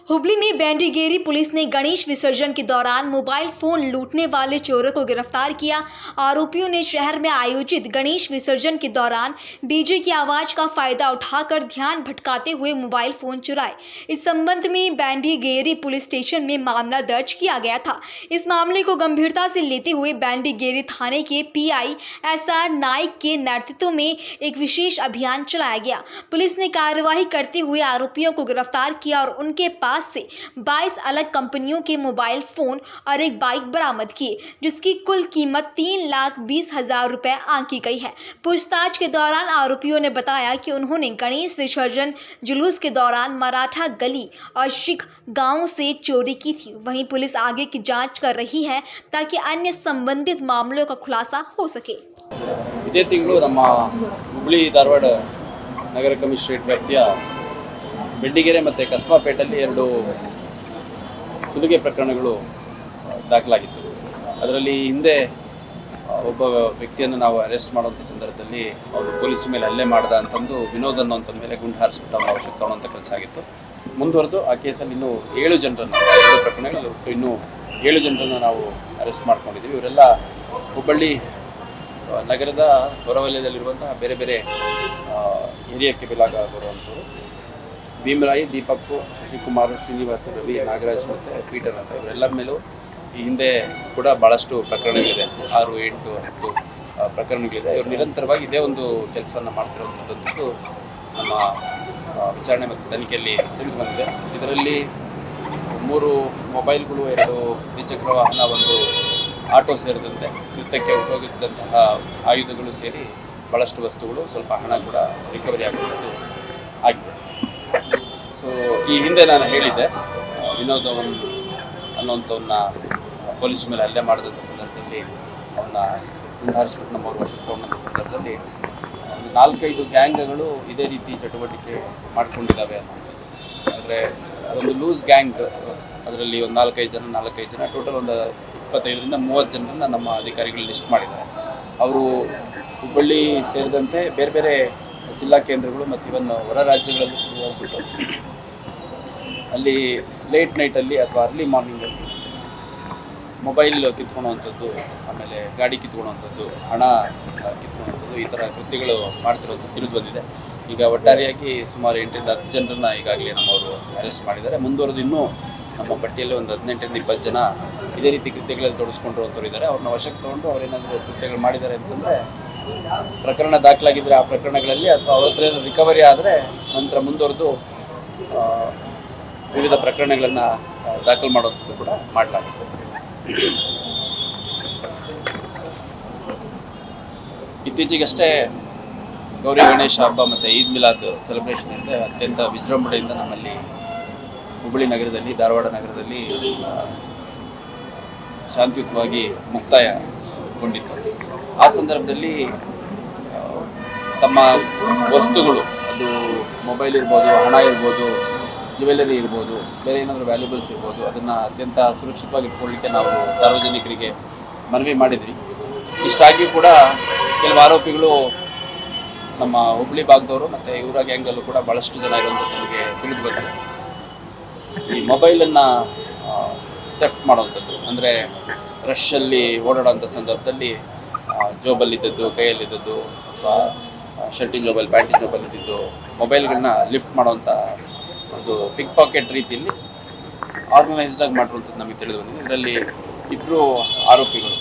हुबली में बैंडीगेरी पुलिस ने गणेश विसर्जन के दौरान मोबाइल फोन लूटने वाले चोरों को गिरफ्तार किया। आरोपियों ने शहर में आयोजित गणेश विसर्जन के दौरान डीजे की आवाज का फायदा उठाकर ध्यान भटकाते हुए मोबाइल फोन चुराए। इस संबंध में बैंडीगेरी पुलिस स्टेशन में मामला दर्ज किया गया था। इस मामले को गंभीरता से लेते हुए बैंडीगेरी थाने के पीआई SR नाइक के नेतृत्व में एक विशेष अभियान चलाया गया। पुलिस ने कार्रवाई करते हुए आरोपियों को गिरफ्तार किया और उनके पास से 22 अलग कंपनियों के मोबाइल फोन और एक बाइक बरामद किए, जिसकी कुल कीमत 3,20,000 रुपए आंकी गई है। पूछताछ के दौरान आरोपियों ने बताया कि उन्होंने गणेश विसर्जन जुलूस के दौरान मराठा गली और शिख गांव से चोरी की थी। वहीं पुलिस आगे की जांच कर रही है ताकि अन्य संबंधित मामलों का खुलासा हो सके। ಇದೇ ತಿಂಗಳು ನಮ್ಮ ಹುಬ್ಳಿ ಧಾರವಾಡ ನಗರ ಕಮಿಷನರೇಟ್ ವ್ಯಾಪ್ತಿಯ ಬೆಳ್ಳಿಗೆರೆ ಮತ್ತು ಕಸ್ಬಾಪೇಟೆಯಲ್ಲಿ 2 ಸುಲಿಗೆ ಪ್ರಕರಣಗಳು ದಾಖಲಾಗಿತ್ತು. ಅದರಲ್ಲಿ ಹಿಂದೆ ಒಬ್ಬ ವ್ಯಕ್ತಿಯನ್ನು ನಾವು ಅರೆಸ್ಟ್ ಮಾಡುವಂಥ ಸಂದರ್ಭದಲ್ಲಿ ಅವರು ಪೊಲೀಸ್ ಮೇಲೆ ಹಲ್ಲೆ ಮಾಡ್ದ ಅಂತಂದು ವಿನೋದ್ ಅನ್ನೋಂಥ ಮೇಲೆ ಗುಂಡು ಹಾರಿಸ್ಬಿಟ್ಟು ಅವನ ಅವಶ್ಯಕ ತಗೊಳ್ಳೋಂಥ ಕೆಲಸ ಆಗಿತ್ತು. ಮುಂದುವರೆದು ಆ ಕೇಸಲ್ಲಿ ಇನ್ನೂ 7 ಜನರನ್ನು 2 ಪ್ರಕರಣಗಳು ಇನ್ನೂ 7 ಜನರನ್ನು ನಾವು ಅರೆಸ್ಟ್ ಮಾಡ್ಕೊಂಡಿದ್ದೀವಿ. ಇವರೆಲ್ಲ ಹುಬ್ಬಳ್ಳಿ ನಗರದ ಹೊರವಲಯದಲ್ಲಿರುವಂತಹ ಬೇರೆ ಬೇರೆ ಏರಿಯಾಕ್ಕೆ ಬಿಲಾಗ ಬರುವಂಥವ್ರು. ಭೀಮರಾಯಿ, ದೀಪಕ್ಕು, ಶಶಿಕುಮಾರ್, ಶ್ರೀನಿವಾಸ, ರವಿ, ನಾಗರಾಜ್ ಮತ್ತು ಪೀಟರ್ ಅಂತ ಇವರೆಲ್ಲರ ಮೇಲೂ ಈ ಹಿಂದೆ ಕೂಡ ಭಾಳಷ್ಟು ಪ್ರಕರಣಗಳಿದೆ. 6, 8, 10 ಪ್ರಕರಣಗಳಿದೆ. ಇವರು ನಿರಂತರವಾಗಿ ಇದೇ ಒಂದು ಕೆಲಸವನ್ನು ಮಾಡ್ತಿರುವಂಥದ್ದು ನಮ್ಮ ವಿಚಾರಣೆ ಮತ್ತು ತನಿಖೆಯಲ್ಲಿ ತಿಳಿದು ಬಂದಿದೆ. ಇದರಲ್ಲಿ 3 ಮೊಬೈಲ್ಗಳು, 2 ದ್ವಿಚಕ್ರ ವಾಹನ, 1 ಆಟೋ ಸೇರಿದಂತೆ ಕೃತ್ಯಕ್ಕೆ ಉಪಯೋಗಿಸಿದಂತಹ ಆಯುಧಗಳು ಸೇರಿ ಭಾಳಷ್ಟು ವಸ್ತುಗಳು, ಸ್ವಲ್ಪ ಹಣ ಕೂಡ ರಿಕವರಿ ಆಗುವಂಥದ್ದು ಆಗಿದೆ. ಸೊ ಈ ಹಿಂದೆ ನಾನು ಹೇಳಿದ್ದೆ, ವಿನೋದ್ ಅನ್ನೋಂಥವನ್ನ ಪೊಲೀಸ್ ಮೇಲೆ ಹಲ್ಲೆ ಮಾಡಿದಂಥ ಸಂದರ್ಭದಲ್ಲಿ ಅವನ್ನ ಗುಂಡಾರಿಸ್ಬಿಟ್ಟು ನಮ್ಮವ್ರ ವಶಕ್ಕೆ ತಗೊಂಡಂಥ ಸಂದರ್ಭದಲ್ಲಿ ಒಂದು 4-5 ಗ್ಯಾಂಗ್ಗಳು ಇದೇ ರೀತಿ ಚಟುವಟಿಕೆ ಮಾಡ್ಕೊಂಡಿದ್ದಾವೆ ಅನ್ನೋಂಥದ್ದು. ಅಂದರೆ ಅದೊಂದು ಲೂಸ್ ಗ್ಯಾಂಗ್. ಅದರಲ್ಲಿ ಒಂದು 4-5 ಜನ ಟೋಟಲ್ ಒಂದು 25ರಿಂದ 30 ಜನರನ್ನು ನಮ್ಮ ಅಧಿಕಾರಿಗಳು ಲಿಸ್ಟ್ ಮಾಡಿದ್ದಾರೆ. ಅವರು ಹುಬ್ಬಳ್ಳಿ ಸೇರಿದಂತೆ ಬೇರೆ ಬೇರೆ ಜಿಲ್ಲಾ ಕೇಂದ್ರಗಳು ಮತ್ತು ಇವನ್ ಹೊರ ರಾಜ್ಯಗಳಲ್ಲಿ ಹೋಗ್ಬಿಟ್ಟು ಅಲ್ಲಿ ಲೇಟ್ ನೈಟಲ್ಲಿ ಅಥವಾ ಅರ್ಲಿ ಮಾರ್ನಿಂಗಲ್ಲಿ ಮೊಬೈಲ್ ಕಿತ್ಕೊಳ್ಳುವಂಥದ್ದು, ಆಮೇಲೆ ಗಾಡಿ ಕಿತ್ಕೊಳ್ಳುವಂಥದ್ದು, ಹಣ ಕಿತ್ಕೊಳ್ಳುವಂಥದ್ದು, ಈ ಥರ ಕೃತ್ಯಗಳು ಮಾಡ್ತಿರೋದು ತಿಳಿದು ಬಂದಿದೆ. ಈಗ ಒಟ್ಟಾರೆಯಾಗಿ ಸುಮಾರು 8ರಿಂದ 10 ಜನರನ್ನು ಈಗಾಗಲೇ ನಮ್ಮವರು ಅರೆಸ್ಟ್ ಮಾಡಿದ್ದಾರೆ. ಮುಂದುವರೆದು ಇನ್ನೂ ನಮ್ಮ ಪಟ್ಟಿಯಲ್ಲಿ ಒಂದು 18ರಿಂದ 20 ಜನ ಇದೇ ರೀತಿ ಕೃತ್ಯಗಳಲ್ಲಿ ತೊಡಗಿಸ್ಕೊಂಡಿರುವಂಥವ್ರು ಇದ್ದಾರೆ. ಅವ್ರನ್ನ ವಶಕ್ಕೆ ತೊಗೊಂಡು ಅವ್ರೇನಾದರೂ ಕೃತ್ಯಗಳು ಮಾಡಿದ್ದಾರೆ ಅಂತಂದರೆ ಪ್ರಕರಣ ದಾಖಲಾಗಿದ್ದರೆ ಆ ಪ್ರಕರಣಗಳಲ್ಲಿ ಅಥವಾ ಅವ್ರ ಹತ್ರ ರಿಕವರಿ ಆದರೆ ನಂತರ ಮುಂದುವರೆದು ವಿವಿಧ ಪ್ರಕರಣಗಳನ್ನು ದಾಖಲು ಮಾಡುವಂಥದ್ದು ಕೂಡ ಮಾಡಲಾಗುತ್ತೆ. ಇತ್ತೀಚೆಗಷ್ಟೇ ಗೌರಿ ಗಣೇಶ ಹಬ್ಬ ಮತ್ತು ಈದ್ ಮಿಲಾದ್ ಸೆಲೆಬ್ರೇಷನ್ ಇದೆ. ಅತ್ಯಂತ ವಿಜೃಂಭಣೆಯಿಂದ ನಮ್ಮಲ್ಲಿ ಹುಬ್ಬಳ್ಳಿ ನಗರದಲ್ಲಿ, ಧಾರವಾಡ ನಗರದಲ್ಲಿ ಶಾಂತಿಯುತವಾಗಿ ಮುಕ್ತಾಯಗೊಂಡಿತ್ತು. ಆ ಸಂದರ್ಭದಲ್ಲಿ ತಮ್ಮ ವಸ್ತುಗಳು, ಅದು ಮೊಬೈಲ್ ಇರ್ಬೋದು, ಹಣ ಇರ್ಬೋದು, ಜ್ಯುವೆಲರಿ ಇರ್ಬೋದು, ಬೇರೆ ಏನಾದರೂ ವ್ಯಾಲ್ಯೂಬಲ್ಸ್ ಇರ್ಬೋದು, ಅದನ್ನು ಅತ್ಯಂತ ಸುರಕ್ಷಿತವಾಗಿ ಇಟ್ಕೊಳ್ಳಿಕ್ಕೆ ನಾವು ಸಾರ್ವಜನಿಕರಿಗೆ ಮನವಿ ಮಾಡಿದ್ವಿ. ಇಷ್ಟಾಗಿಯೂ ಕೂಡ ಕೆಲವು ಆರೋಪಿಗಳು ನಮ್ಮ ಹುಬ್ಬಳ್ಳಿ ಭಾಗದವರು ಮತ್ತು ಇವರ ಗ್ಯಾಂಗಲ್ಲೂ ಕೂಡ ಭಾಳಷ್ಟು ಜನ ಇರುವಂಥದ್ದು ನಮಗೆ ತಿಳಿದು ಬಂದಿದೆ. ಈ ಮೊಬೈಲನ್ನು ಥೆಫ್ಟ್ ಮಾಡುವಂಥದ್ದು, ಅಂದರೆ ರಶಲ್ಲಿ ಓಡಾಡೋಂಥ ಸಂದರ್ಭದಲ್ಲಿ ಜೋಬಲ್ಲಿದ್ದದ್ದು, ಕೈಯಲ್ಲಿದ್ದದ್ದು, ಅಥವಾ ಶರ್ಟಿನ ಜೋಬಲ್, ಪ್ಯಾಂಟಿನ ಜೋಬಲ್ ಇದ್ದಿದ್ದು ಮೊಬೈಲ್ಗಳನ್ನ ಲಿಫ್ಟ್ ಮಾಡೋವಂಥ ಒಂದು ಪಿಕ್ ಪಾಕೆಟ್ ರೀತಿಯಲ್ಲಿ ಆರ್ಗನೈಸ್ಡಾಗಿ ಮಾಡಿರುವಂಥದ್ದು ನಮಗೆ ತಿಳಿದು ಬಂದಿದೆ. ಇದರಲ್ಲಿ 2 ಆರೋಪಿಗಳು,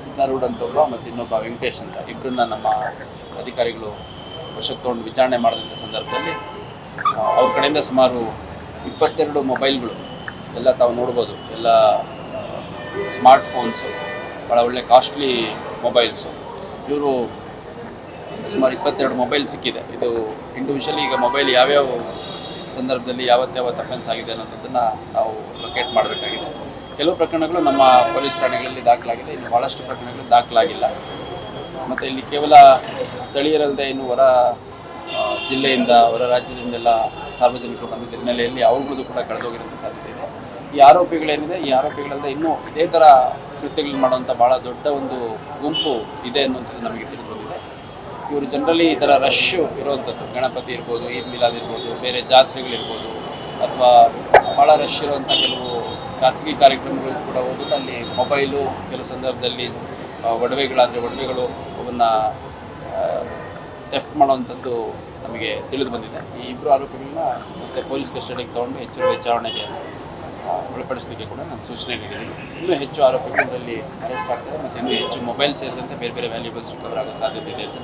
ಸಿದ್ದಾರೂಢ ಅಂತ ಒಬ್ಬ ಮತ್ತು ಇನ್ನೊಬ್ಬ ವೆಂಕಟೇಶ್ ಅಂತ, ಇಬ್ಬರನ್ನ ನಮ್ಮ ಅಧಿಕಾರಿಗಳು ವಶಕ್ಕೆ ತೊಗೊಂಡು ವಿಚಾರಣೆ ಮಾಡಿದಂಥ ಸಂದರ್ಭದಲ್ಲಿ ಅವ್ರ ಕಡೆಯಿಂದ ಸುಮಾರು 22 ಮೊಬೈಲ್ಗಳು, ಎಲ್ಲ ತಾವು ನೋಡ್ಬೋದು, ಎಲ್ಲ ಸ್ಮಾರ್ಟ್ ಫೋನ್ಸು, ಭಾಳ ಒಳ್ಳೆ ಕಾಸ್ಟ್ಲಿ ಮೊಬೈಲ್ಸು. ಇವರು ಸುಮಾರು 22 ಮೊಬೈಲ್ ಸಿಕ್ಕಿದೆ. ಇದು ಇಂಡಿವಿಜುವಲಿ ಈಗ ಮೊಬೈಲ್ ಯಾವ್ಯಾವ ಸಂದರ್ಭದಲ್ಲಿ ಯಾವತ್ತು ಅಫೆನ್ಸ್ ಆಗಿದೆ ಅನ್ನೋದನ್ನು ನಾವು ಲೊಕೇಟ್ ಮಾಡಬೇಕಾಗಿದೆ. ಕೆಲವು ಪ್ರಕರಣಗಳು ನಮ್ಮ ಪೊಲೀಸ್ ಠಾಣೆಗಳಲ್ಲಿ ದಾಖಲಾಗಿದೆ, ಇನ್ನು ಭಾಳಷ್ಟು ಪ್ರಕರಣಗಳು ದಾಖಲಾಗಿಲ್ಲ. ಮತ್ತು ಇಲ್ಲಿ ಕೇವಲ ಸ್ಥಳೀಯರಲ್ಲದೆ ಇನ್ನು ಹೊರ ಜಿಲ್ಲೆಯಿಂದ, ಹೊರ ರಾಜ್ಯದಿಂದೆಲ್ಲ ಸಾರ್ವಜನಿಕರು ಬಂದಿದ್ದ ಹಿನ್ನೆಲೆಯಲ್ಲಿ ಅವ್ರದ್ದು ಕೂಡ ಕಳೆದೋಗಿರೋಂಥ ಸಾಧ್ಯತೆ ಇದೆ. ಈ ಆರೋಪಿಗಳೇನಿದೆ, ಈ ಆರೋಪಿಗಳಲ್ಲದೆ ಇನ್ನೂ ಇದೇ ಥರ ಕೃತ್ಯಗಳು ಮಾಡುವಂಥ ಭಾಳ ದೊಡ್ಡ ಒಂದು ಗುಂಪು ಇದೆ ಅನ್ನುವಂಥದ್ದು ನಮಗೆ ತಿಳಿದು ಬಂದಿದೆ. ಇವರು ಜನರಲಿ ಈ ಥರ ರಶ್ಶು ಇರುವಂಥದ್ದು, ಗಣಪತಿ ಇರ್ಬೋದು, ಈದ್ ಮಿಲಾದ್ ಇರ್ಬೋದು, ಬೇರೆ ಜಾತ್ರೆಗಳಿರ್ಬೋದು, ಅಥವಾ ಭಾಳ ರಶ್ ಇರುವಂಥ ಕೆಲವು ಖಾಸಗಿ ಕಾರ್ಯಕ್ರಮಗಳು ಕೂಡ ಹೋಗ್ಬಿಟ್ಟು ಅಲ್ಲಿ ಮೊಬೈಲು ಕೆಲವು ಸಂದರ್ಭದಲ್ಲಿ ಒಡವೆಗಳು ಅವನ್ನು ಥೆಫ್ಟ್ ಮಾಡುವಂಥದ್ದು ನಮಗೆ ತಿಳಿದು ಬಂದಿದೆ. ಈ ಇಬ್ಬರು ಆರೋಪಿಗಳನ್ನ ಮತ್ತೆ ಪೊಲೀಸ್ ಕಸ್ಟಡಿಗೆ ತೊಗೊಂಡು ಹೆಚ್ಚಿನ ವಿಚಾರಣೆಗೆ ಒಳಪಡಿಸಲಿಕ್ಕೆ ಕೂಡ ನಾನು ಸೂಚನೆ ನೀಡಿದ್ದೀನಿ. ಇನ್ನೂ ಹೆಚ್ಚು ಆರೋಪಿಗಳು ಇದರಲ್ಲಿ ಅರೆಸ್ಟ್ ಆಗ್ತಾರೆ ಮತ್ತು ಇನ್ನೂ ಹೆಚ್ಚು ಮೊಬೈಲ್ ಸೇರಿದಂತೆ ಬೇರೆ ಬೇರೆ ವ್ಯಾಲ್ಯೂಬಲ್ಸ್ ರಿಕವರ್ ಆಗೋ ಸಾಧ್ಯತೆ ಇದೆ ಅಂತ